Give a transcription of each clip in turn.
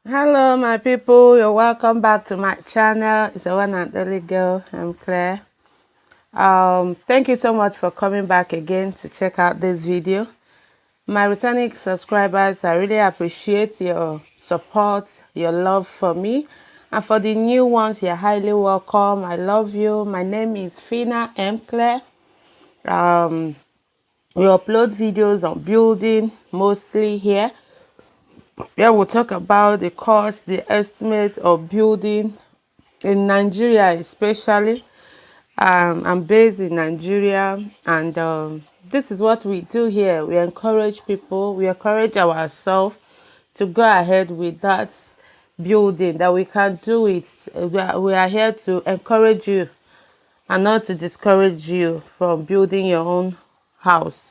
Hello my people, you're welcome back to my channel. It's the one and only girl, I'm Claire. Thank you so much for coming back again to check out this video. My returning subscribers, I really appreciate your support, your love for me, and for the new ones, you're highly welcome. I love you. My name is Fina M. Claire. We upload videos on building mostly here. Yeah, we'll talk about the cost, the estimate of building in Nigeria, especially. I'm based in Nigeria, and this is what we do here. We encourage people, we encourage ourselves to go ahead with that building, that we can do it. We are here to encourage you and not to discourage you from building your own house.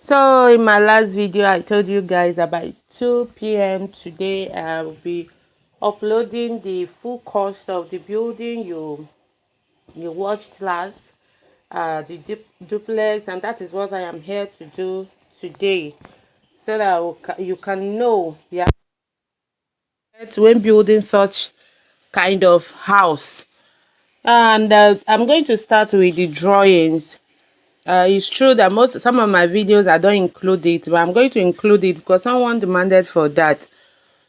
So in my last video, I told you guys about 2 p.m. today I will be uploading the full cost of the building you watched last, the duplex, and that is what I am here to do today, so that you can know, yeah, when building such kind of house. And I'm going to start with the drawings. It's true that some of my videos I don't include it, but I'm going to include it because someone demanded for that.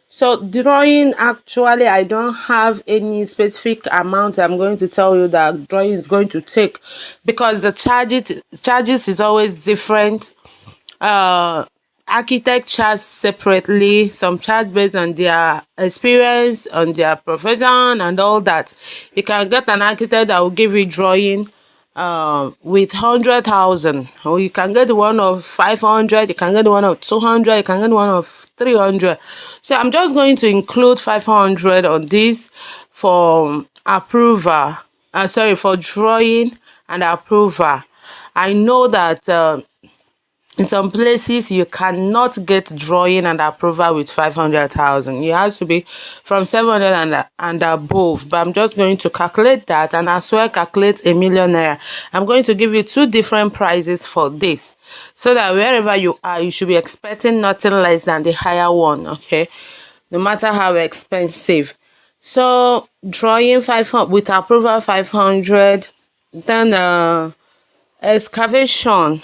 So drawing, actually I don't have any specific amount I'm going to tell you that drawing is going to take, because the charges is always different. Architect charge separately, some charge based on their experience, on their profession and all that. You can get an architect that will give you drawing with 100,000, or you can get one of 500, you can get one of 200, you can get one of 300. So I'm just going to include 500 on this for approval, for drawing and approval. I know that in some places you cannot get drawing and approval with 500,000. You have to be from 700 and above. But I'm just going to calculate that, and as well calculate a million naira. I'm going to give you two different prices for this, so that wherever you are, you should be expecting nothing less than the higher one. Okay, no matter how expensive. So drawing 500 with approval 500. Then excavation,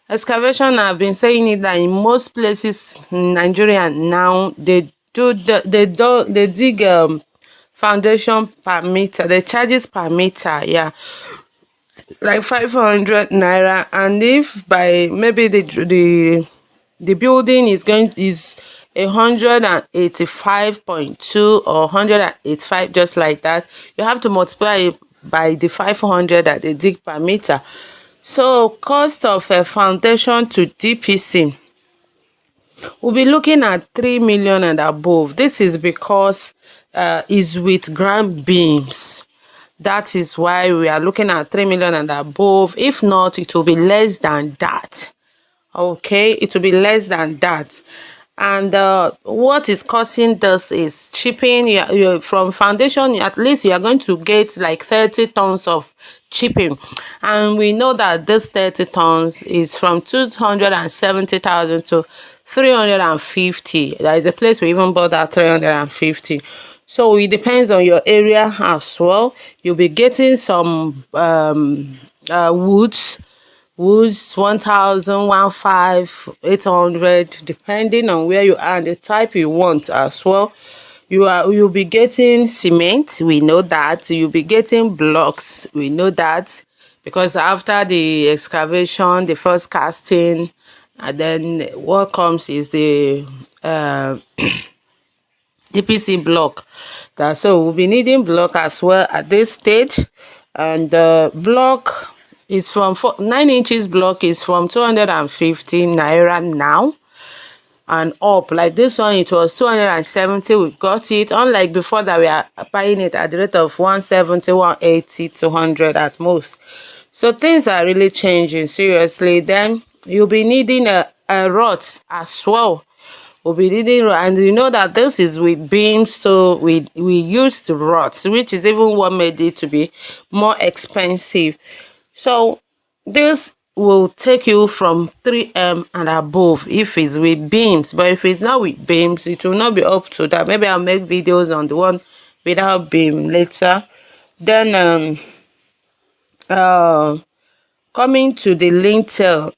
I've been saying it that in most places in Nigeria now, they dig foundation per meter. The charges per meter, yeah, like 500 naira. And if by maybe the building is 185.2 or 185, just like that, you have to multiply it by the 500 that they dig per meter. So cost of a foundation to DPC, we'll be looking at 3 million and above. This is because it's with ground beams. That is why we are looking at 3 million and above. If not, it will be less than that. Okay, it will be less than that. And what is causing this is chipping. You from foundation, at least you are going to get like 30 tons of chipping, and we know that this 30 tons is from 270,000 to 350. There is a place we even bought that 350. So it depends on your area as well. You'll be getting some woods 1,000, 1,500, 800, depending on where you are and the type you want as well. You'll be getting cement, we know that. You'll be getting blocks, we know that, because after the excavation, the first casting, and then what comes is the DPC block. So we'll be needing block as well at this stage. And block is from 9 inches block is from 250 naira now and up. Like this one, it was 270. We got it, unlike before that we are buying it at the rate of 170, 180, 200 at most. So things are really changing seriously. Then you'll be needing a rods as well. We'll be needing, and you know that this is with beams, so we used rods, which is even what made it to be more expensive. So this will take you from 3M and above if it's with beams. But if it's not with beams, it will not be up to that. Maybe I'll make videos on the one without beam later. Then coming to the lintel,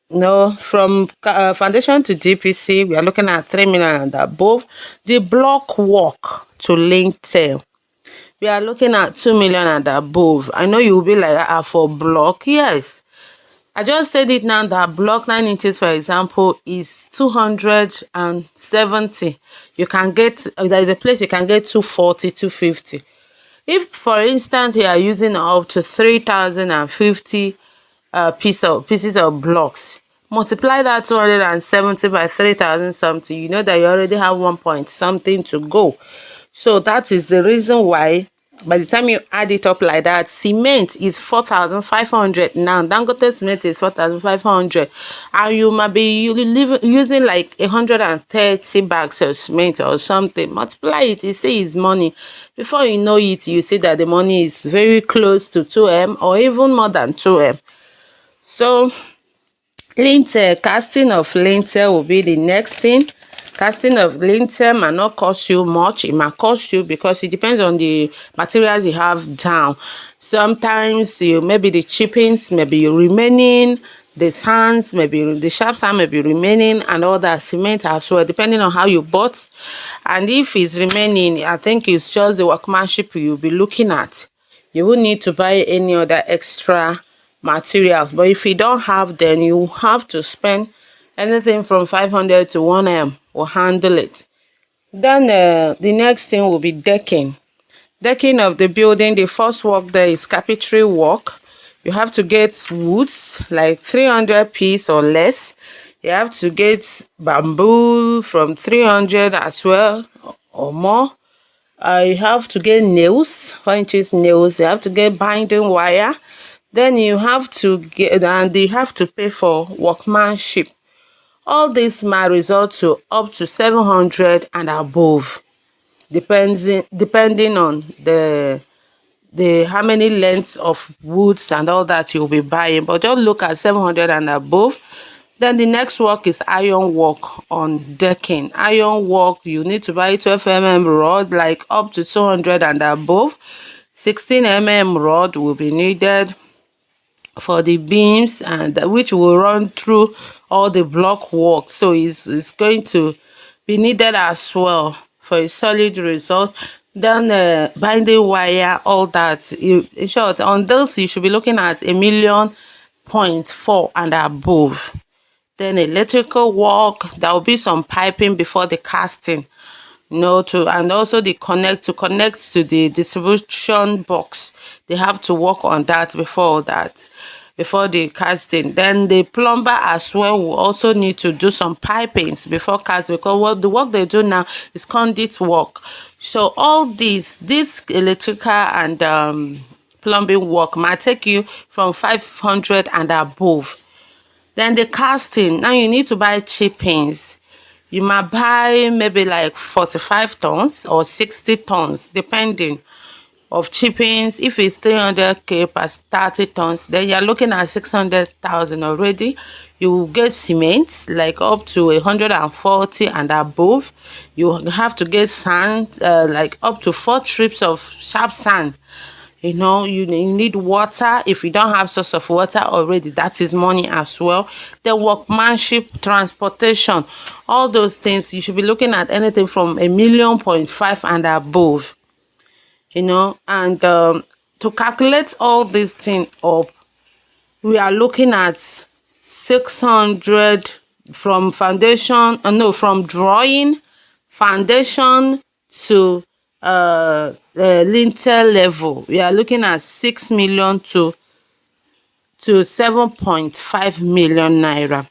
no, from foundation to DPC, we are looking at 3 million and above. The block work to lintel, we are looking at 2 million and above. I know you will be like, for block, yes. I just said it now that block 9 inches, for example, is 270. You can get, there is a place you can get 240, 250. If, for instance, you are using up to 3,050 pieces of blocks, multiply that 270 by 3,000 something, you know that you already have 1 point something to go. So that is the reason why by the time you add it up like that, cement is 4,500 now. Dangote cement is 4,500, and you might be using like 130 bags of cement or something. Multiply it, you see it's money. Before you know it, you see that the money is very close to 2M or even more than 2M. So lintel, casting of lintel will be the next thing. Casting of lintel might not cost you much. It might cost you because it depends on the materials you have down. Sometimes maybe the chippings may be remaining, the sands maybe, the sharp sand may be remaining, and all that cement as well, depending on how you bought. And if it's remaining, I think it's just the workmanship you'll be looking at. You won't need to buy any other extra materials. But if you don't have, then you have to spend anything from 500 to 1M will handle it. Then the next thing will be decking. Decking of the building, the first work there is carpentry work. You have to get woods, like 300 pieces or less. You have to get bamboo from 300 as well or more. You have to get nails, 4 inches nails. You have to get binding wire. Then you have to get, and you have to pay for workmanship. All this might result to up to 700 and above, depending on the how many lengths of woods and all that you'll be buying. But just look at 700 and above. Then the next work is iron work on decking. Iron work, you need to buy 12mm rod, like up to 200 and above. 16mm rod will be needed for the beams, and which will run through all the block work. So it's going to be needed as well for a solid result. Then binding wire, all that. In short, on those you should be looking at 1.4 million and above. Then electrical work, there will be some piping before the casting, and also the connect to the distribution box. They have to work on that before the casting. Then the plumber as well will also need to do some pipings before casting, because the work they do now is conduit work. So all this electrical and plumbing work might take you from 500 and above. Then the casting, now you need to buy chippings. You might buy maybe like 45 tons or 60 tons, depending of chippings. If it's 300k per 30 tons, then you're looking at 600,000 already. You will get cement like up to 140 and above. You have to get sand, like up to 4 trips of sharp sand. You need water. If you don't have source of water already, that is money as well. The workmanship, transportation, all those things, you should be looking at anything from 1.5 million and above. And to calculate all these things up, we are looking at 600 from from drawing, foundation to lintel level. We are looking at 6 million to 7.5 million naira.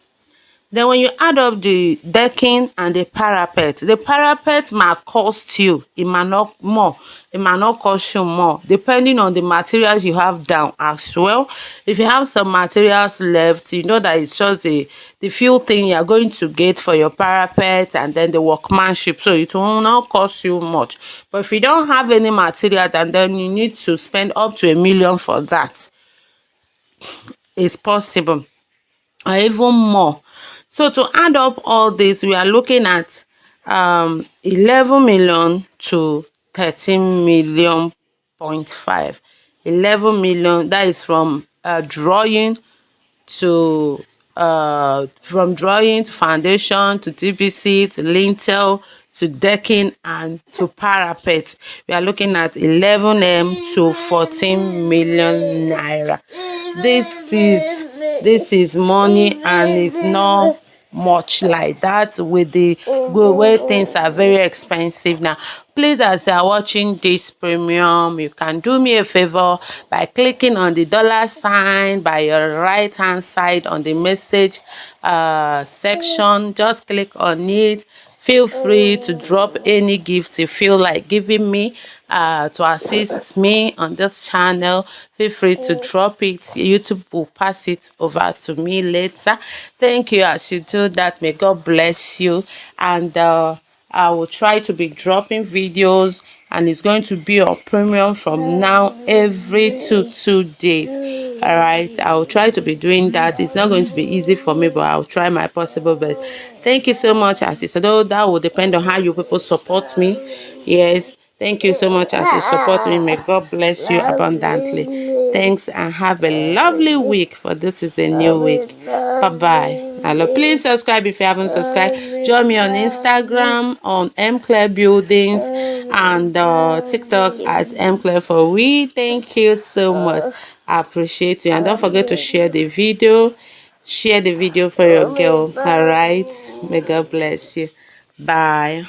Then when you add up the decking and the parapet might cost you, it might not cost you more, depending on the materials you have down as well. If you have some materials left, you know that it's just the few thing you're going to get for your parapet and then the workmanship, so it will not cost you much. But if you don't have any material, then you need to spend up to 1 million for that. It's possible. or even more. So to add up all this, we are looking at 11 million to 13 million point 5. 11 million, that is from drawing to from drawing to foundation to TPC to lintel to decking and to parapet. We are looking at 11 to 14 million naira. This is money, and it's not much like that with the way things are very expensive now. Please, as you are watching this premium, you can do me a favor by clicking on the dollar sign by your right hand side on the message section. Just click on it. Feel free to drop any gift you feel like giving me to assist me on this channel. Feel free to drop it. YouTube will pass it over to me later. Thank you as you do that. May God bless you. And I will try to be dropping videos, and it's going to be on premium from now every two days. All right, I will try to be doing that. It's not going to be easy for me, but I'll try my possible best. Thank you so much, as you said. Though that will depend on how you people support me. Yes, thank you so much as you support me. May God bless you abundantly. Thanks, and have a lovely week, for this is a new week. Bye bye. Hello, please subscribe if you haven't subscribed. Join me on Instagram on mclaire buildings and TikTok at mclaire4we. Thank you so much. I appreciate you, and don't forget to share the video. Share the video for your girl. All right, may God bless you. Bye.